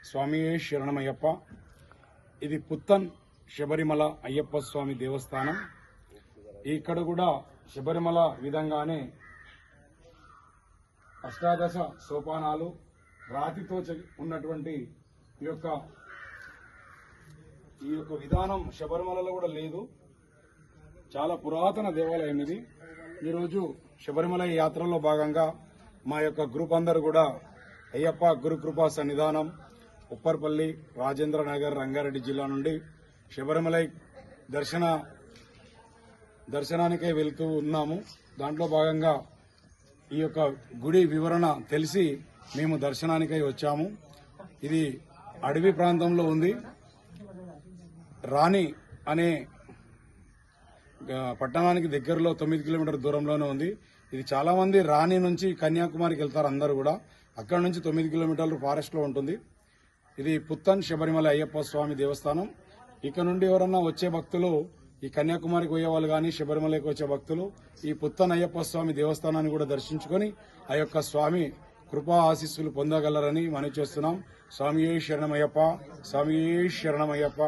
స్వామియే శరణమయ్యప్ప. ఇది పుత్తన్ శబరిమల అయ్యప్ప స్వామి దేవస్థానం. ఇక్కడ కూడా శబరిమల విధంగానే అష్టాదశ సోపానాలు రాతితో ఉన్నటువంటి ఈ యొక్క విధానం శబరిమలలో కూడా లేదు. చాలా పురాతన దేవాలయం ఇది. ఈరోజు శబరిమల యాత్రలో భాగంగా మా యొక్క గ్రూప్ అందరూ కూడా అయ్యప్ప గురుకృపా సన్నిధానం ఉప్పర్పల్లి, రాజేంద్ర నగర్, రంగారెడ్డి జిల్లా నుండి శబరిమల దర్శనానికై వెళ్తూ ఉన్నాము. దాంట్లో భాగంగా ఈ యొక్క గుడి వివరణ తెలిసి మేము దర్శనానికై వచ్చాము. ఇది అడవి ప్రాంతంలో ఉంది. రాణి అనే పట్టణానికి దగ్గరలో 9 కిలోమీటర్ దూరంలోనే ఉంది. ఇది చాలా మంది రాణి నుంచి కన్యాకుమారికి వెళ్తారు. అందరూ కూడా అక్కడ నుంచి 9 కిలోమీటర్లు ఫారెస్ట్ లో ఉంటుంది. ఇది పుత్తన్ శబరిమల అయ్యప్ప స్వామి దేవస్థానం. ఇక్కడ నుండి ఎవరన్నా వచ్చే భక్తులు, ఈ కన్యాకుమారికి పోయే వాళ్ళు కానీ శబరిమలకి వచ్చే భక్తులు ఈ పుత్తన్ అయ్యప్ప స్వామి దేవస్థానాన్ని కూడా దర్శించుకొని ఆ యొక్క స్వామి కృపా ఆశీస్సులు పొందగలరని మనవి చేస్తున్నాం. స్వామియే శరణమయ్యప్ప, స్వామియే శరణమయ్యప్ప.